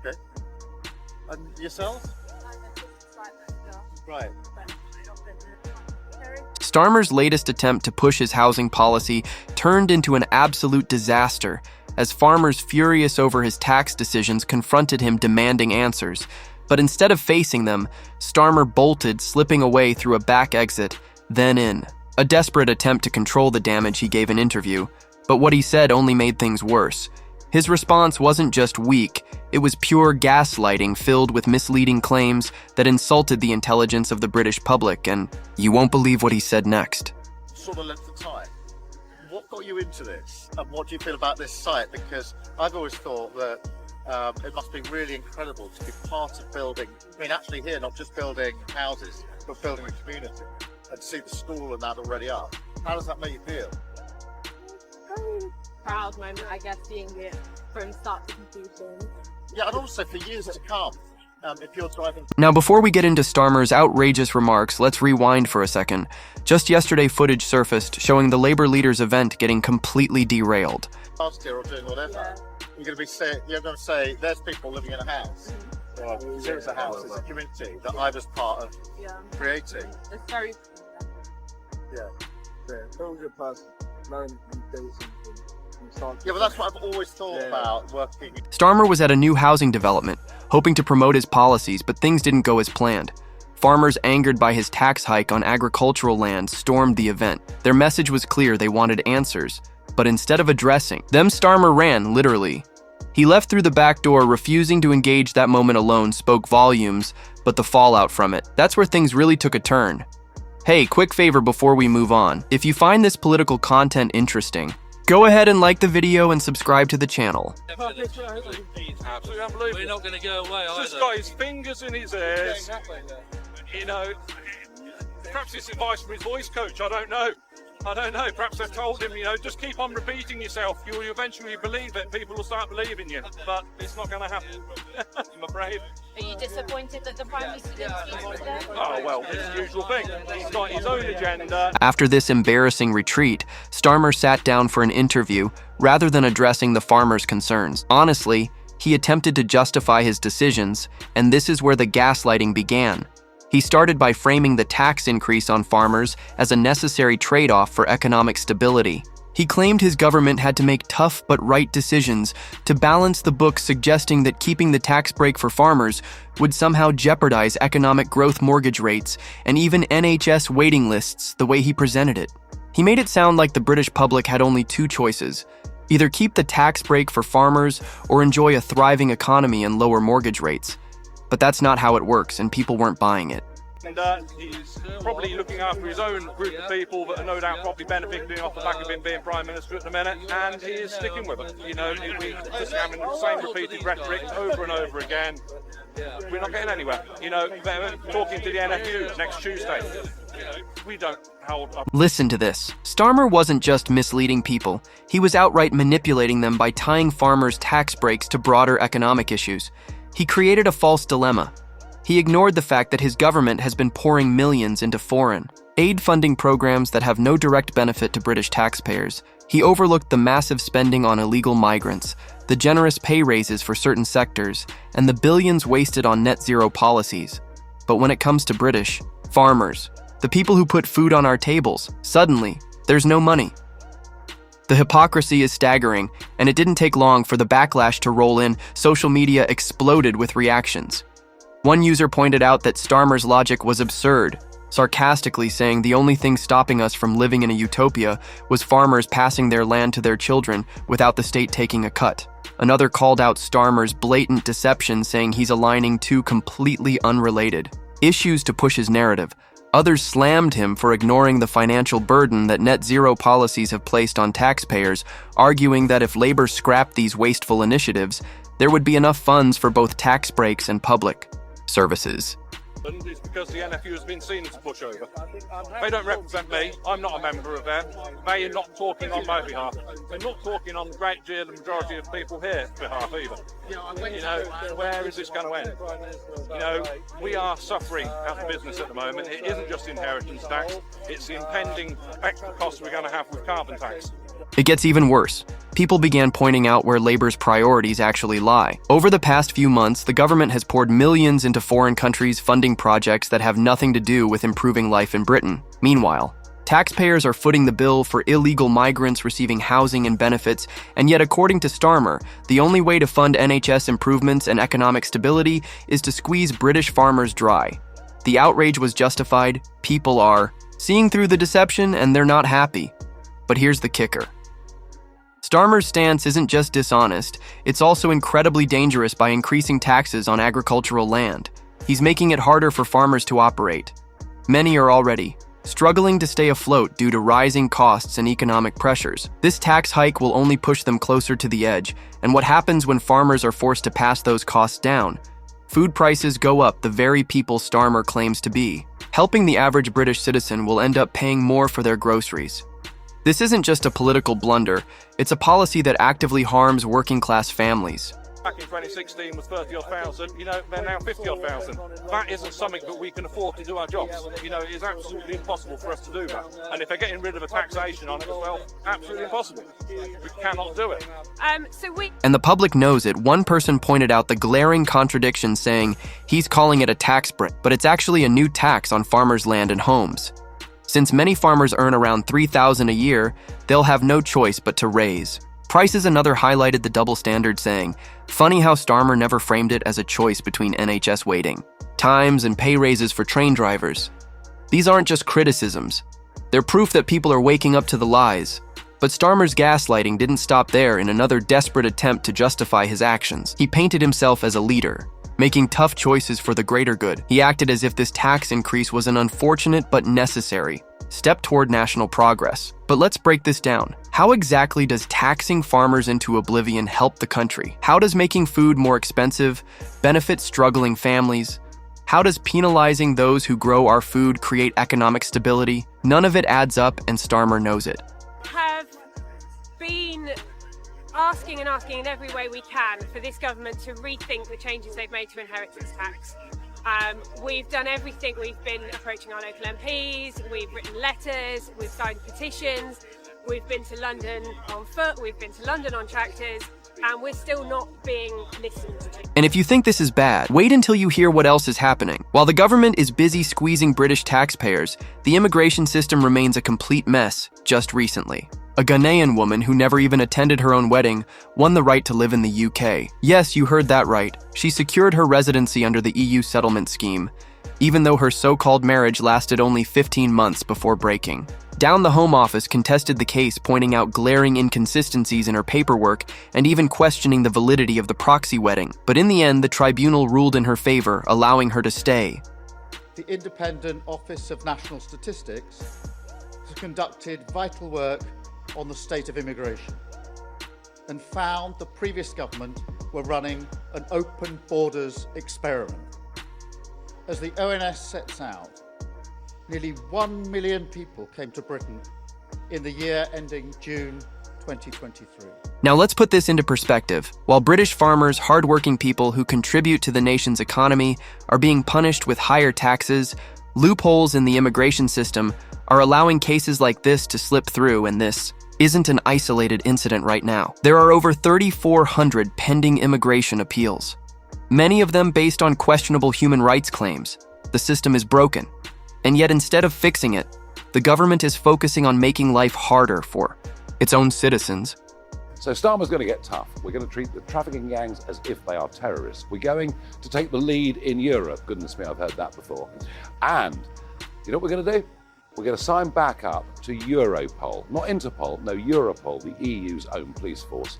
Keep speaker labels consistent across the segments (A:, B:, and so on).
A: Okay. And yourself? Right.
B: Starmer's latest attempt to push his housing policy turned into an absolute disaster, as farmers furious over his tax decisions confronted him demanding answers. But instead of facing them, Starmer bolted, slipping away through a back exit, then in. A desperate attempt to control the damage, he gave an interview, but what he said only made things worse. His response wasn't just weak, it was pure gaslighting filled with misleading claims that insulted the intelligence of the British public, and you won't believe what he said next.
A: Sort of length of time. What got you into this, and what do you feel about this site? Because I've always thought that it must be really incredible to be part of building, I mean actually here, not just building houses, but building a community, and to see the school and that already up. How does that make you feel?
C: Proud moment, I guess, seeing it from start to completion.
A: Yeah, and also for years to come, if you're driving...
B: Now, before we get into Starmer's outrageous remarks, let's rewind for a second. Just yesterday, footage surfaced showing the Labour leaders' event getting completely derailed.
A: Last year or doing whatever, you're going to say, there's people living in a house. Well, it's a house, it's a community that I was part of creating.
C: It's very...
A: Yeah.
D: Yeah,
A: but that's what I've always thought about working.
B: Starmer was at a new housing development, hoping to promote his policies, but things didn't go as planned. Farmers angered by his tax hike on agricultural land stormed the event. Their message was clear, they wanted answers, but instead of addressing them, Starmer ran, literally. He left through the back door, refusing to engage. That moment alone spoke volumes, but the fallout from it, that's where things really took a turn. Hey, quick favor before we move on. If you find this political content interesting, go ahead and like the video and subscribe to the channel.
E: Absolutely unbelievable.
F: We're not going to go away either.
E: Just got his fingers in his ears. You know, perhaps it's advice from his voice coach. I don't know. Perhaps they've told him, you know, just keep on repeating yourself. You'll eventually believe it. People will start believing you. But it's not going to happen, I'm afraid.
C: Are you disappointed that the Prime Minister didn't speak today?
E: Oh, well, it's the usual thing. He's got his own agenda.
B: After this embarrassing retreat, Starmer sat down for an interview rather than addressing the farmers' concerns. Honestly, he attempted to justify his decisions, and this is where the gaslighting began. He started by framing the tax increase on farmers as a necessary trade-off for economic stability. He claimed his government had to make tough but right decisions to balance the books, suggesting that keeping the tax break for farmers would somehow jeopardize economic growth, mortgage rates, and even NHS waiting lists the way he presented it. He made it sound like the British public had only two choices: either keep the tax break for farmers or enjoy a thriving economy and lower mortgage rates. But that's not how it works, and people weren't buying it.
E: And he's probably looking after his own group of people that are no doubt probably benefiting off the back of him being Prime Minister at the minute, and he is sticking with it. You know, we're just having the same repeated rhetoric over and over again. We're not getting anywhere. You know, they're talking to the NFU next Tuesday. You know, we don't hold up.
B: Listen to this. Starmer wasn't just misleading people. He was outright manipulating them by tying farmers' tax breaks to broader economic issues. He created a false dilemma. He ignored the fact that his government has been pouring millions into foreign aid funding programs that have no direct benefit to British taxpayers. He overlooked the massive spending on illegal migrants, the generous pay raises for certain sectors, and the billions wasted on net zero policies. But when it comes to British farmers, the people who put food on our tables, suddenly, there's no money. The hypocrisy is staggering, and it didn't take long for the backlash to roll in. Social media exploded with reactions. One user pointed out that Starmer's logic was absurd, sarcastically saying the only thing stopping us from living in a utopia was farmers passing their land to their children without the state taking a cut. Another called out Starmer's blatant deception, saying he's aligning two completely unrelated issues to push his narrative. Others slammed him for ignoring the financial burden that net zero policies have placed on taxpayers, arguing that if Labour scrapped these wasteful initiatives, there would be enough funds for both tax breaks and public services.
E: It's because the NFU has been seen as a pushover. They don't represent me. I'm not a member of them. They are not talking on my behalf. They're not talking on the great deal, the majority of people here's behalf either. You know, where is this going to end? You know, we are suffering as a business at the moment. It isn't just inheritance tax. It's the impending extra costs we're going to have with carbon tax.
B: It gets even worse. People began pointing out where Labour's priorities actually lie. Over the past few months, the government has poured millions into foreign countries funding projects that have nothing to do with improving life in Britain. Meanwhile, taxpayers are footing the bill for illegal migrants receiving housing and benefits, and yet according to Starmer, the only way to fund NHS improvements and economic stability is to squeeze British farmers dry. The outrage was justified, people are seeing through the deception, and they're not happy. But here's the kicker. Starmer's stance isn't just dishonest, it's also incredibly dangerous by increasing taxes on agricultural land. He's making it harder for farmers to operate. Many are already struggling to stay afloat due to rising costs and economic pressures. This tax hike will only push them closer to the edge, and what happens when farmers are forced to pass those costs down? Food prices go up, the very people Starmer claims to be. Helping the average British citizen will end up paying more for their groceries. This isn't just a political blunder, it's a policy that actively harms working-class families.
E: Back in 2016 was 30-odd thousand, they're now 50-odd thousand. That isn't something that we can afford to do our jobs. It is absolutely impossible for us to do that. And if they're getting rid of a taxation on it as well, absolutely impossible. We cannot do it.
B: And the public knows it. One person pointed out the glaring contradiction, saying he's calling it a tax break, but it's actually a new tax on farmers' land and homes. Since many farmers earn around $3,000 a year, they'll have no choice but to raise prices. Another highlighted the double standard, saying, funny how Starmer never framed it as a choice between NHS waiting times and pay raises for train drivers. These aren't just criticisms. They're proof that people are waking up to the lies. But Starmer's gaslighting didn't stop there. In another desperate attempt to justify his actions, he painted himself as a leader, making tough choices for the greater good. He acted as if this tax increase was an unfortunate but necessary step toward national progress. But let's break this down. How exactly does taxing farmers into oblivion help the country? How does making food more expensive benefit struggling families? How does penalizing those who grow our food create economic stability? None of it adds up, and Starmer knows it.
C: Have been asking in every way we can for this government to rethink the changes they've made to inheritance tax. We've done everything. We've been approaching our local MPs, we've written letters, we've signed petitions, we've been to London on foot, we've been to London on tractors, and we're still not being listened to.
B: And if you think this is bad, wait until you hear what else is happening. While the government is busy squeezing British taxpayers, the immigration system remains a complete mess. Just recently, a Ghanaian woman who never even attended her own wedding won the right to live in the UK. Yes, you heard that right. She secured her residency under the EU settlement scheme, even though her so-called marriage lasted only 15 months before breaking. The Home Office contested the case, pointing out glaring inconsistencies in her paperwork and even questioning the validity of the proxy wedding. But in the end, the tribunal ruled in her favor, allowing her to stay.
A: The Independent Office of National Statistics has conducted vital work on the state of immigration and found the previous government were running an open borders experiment. As the ONS sets out, nearly 1 million people came to Britain in the year ending June 2023.
B: Now let's put this into perspective. While British farmers, hardworking people who contribute to the nation's economy, are being punished with higher taxes, loopholes in the immigration system are allowing cases like this to slip through, and this isn't an isolated incident right now. There are over 3,400 pending immigration appeals, many of them based on questionable human rights claims. The system is broken, and yet instead of fixing it, the government is focusing on making life harder for its own citizens.
D: So Starmer's going to get tough. We're going to treat the trafficking gangs as if they are terrorists. We're going to take the lead in Europe. Goodness me, I've heard that before. And you know what we're going to do? We're going to sign back up to Europol, not Interpol, no, Europol, the EU's own police force.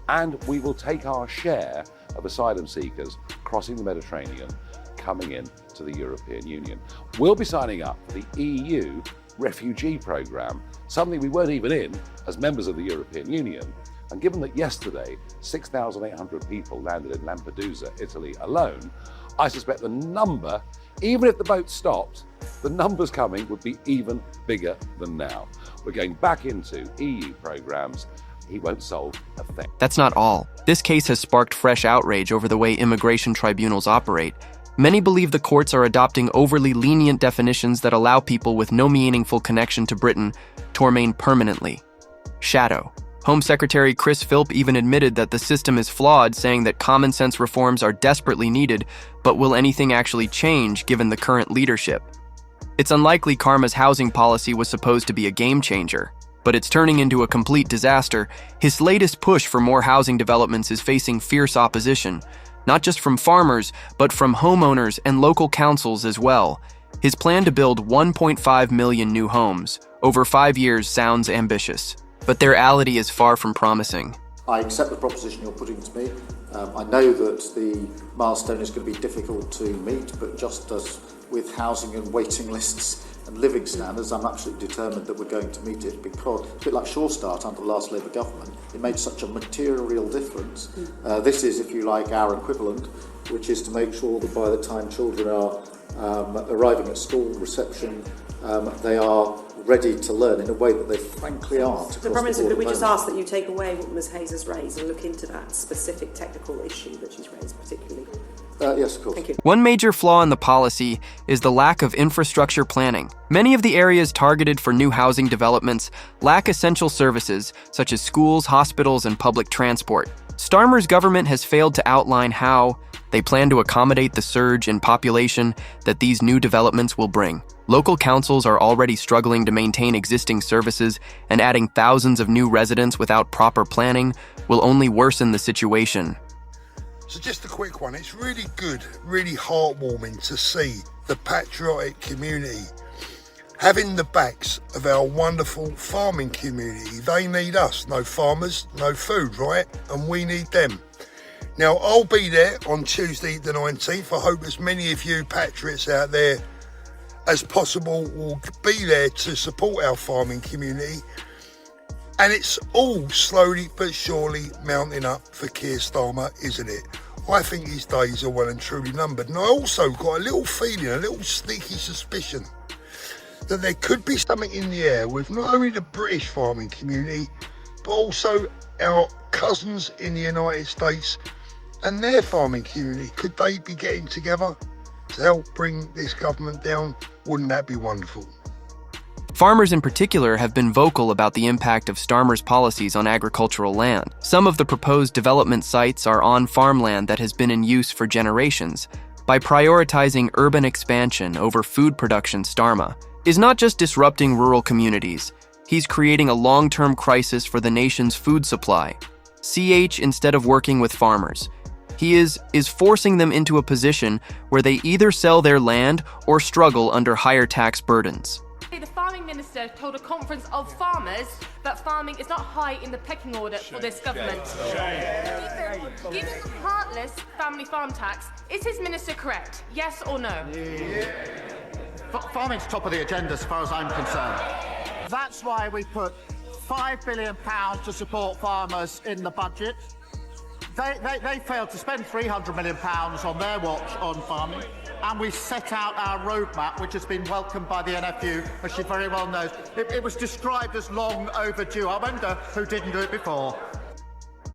D: And we will take our share of asylum seekers crossing the Mediterranean, coming in to the European Union. We'll be signing up for the EU refugee programme, something we weren't even in as members of the European Union. And given that yesterday, 6,800 people landed in Lampedusa, Italy alone, I suspect the number, even if the boat stopped, the numbers coming would be even bigger than now. We're going back into EU programmes. He won't solve a thing.
B: That's not all. This case has sparked fresh outrage over the way immigration tribunals operate. Many believe the courts are adopting overly lenient definitions that allow people with no meaningful connection to Britain to remain permanently. shadow. Home Secretary Chris Philp even admitted that the system is flawed, saying that common sense reforms are desperately needed, but will anything actually change given the current leadership? It's unlikely Starmer's housing policy was supposed to be a game changer, but it's turning into a complete disaster. His latest push for more housing developments is facing fierce opposition, not just from farmers, but from homeowners and local councils as well. His plan to build 1.5 million new homes over 5 years sounds ambitious, but the reality is far from promising.
A: I accept the proposition you're putting to me. I know that the milestone is going to be difficult to meet, but just as with housing and waiting lists and living standards, I'm absolutely determined that we're going to meet it, because, a bit like Sure Start under the last Labour government, it made such a material difference. This is, if you like, our equivalent, which is to make sure that by the time children are arriving at school reception, they are ready to learn in a way that they frankly aren't.
F: The Prime Minister, could we just ask that you take away what Ms Hayes has raised and look into that specific technical issue that she's raised particularly?
A: Yes, of course.
F: Thank you.
B: One major flaw in the policy is the lack of infrastructure planning. Many of the areas targeted for new housing developments lack essential services such as schools, hospitals, and public transport. Starmer's government has failed to outline how they plan to accommodate the surge in population that these new developments will bring. Local councils are already struggling to maintain existing services, and adding thousands of new residents without proper planning will only worsen the situation.
G: So just a quick one, it's really good, really heartwarming to see the patriotic community having the backs of our wonderful farming community. They need us, no farmers, no food, right? And we need them. Now, I'll be there on Tuesday the 19th. I hope as many of you patriots out there as possible will be there to support our farming community. And it's all slowly but surely mounting up for Keir Starmer, isn't it? I think his days are well and truly numbered. And I also got a little feeling, a little sneaky suspicion that there could be something in the air with not only the British farming community, but also our cousins in the United States and their farming community. Could they be getting together to help bring this government down? Wouldn't that be wonderful?
B: Farmers in particular have been vocal about the impact of Starmer's policies on agricultural land. Some of the proposed development sites are on farmland that has been in use for generations. By prioritizing urban expansion over food production, Starmer is not just disrupting rural communities, he's creating a long-term crisis for the nation's food supply. Instead of working with farmers, he is forcing them into a position where they either sell their land or struggle under higher tax burdens.
H: The farming minister told a conference of farmers that farming is not high in the pecking order for this government. Given the heartless family farm tax, is his minister correct? Yes or no?
A: Farming's top of the agenda as far as I'm concerned. That's why we put £5 billion to support farmers in the budget. They failed to spend £300 million on their watch on farming, and we set out our roadmap, which has been welcomed by the NFU, as she very well knows. It was described as long overdue. I wonder who didn't do it before.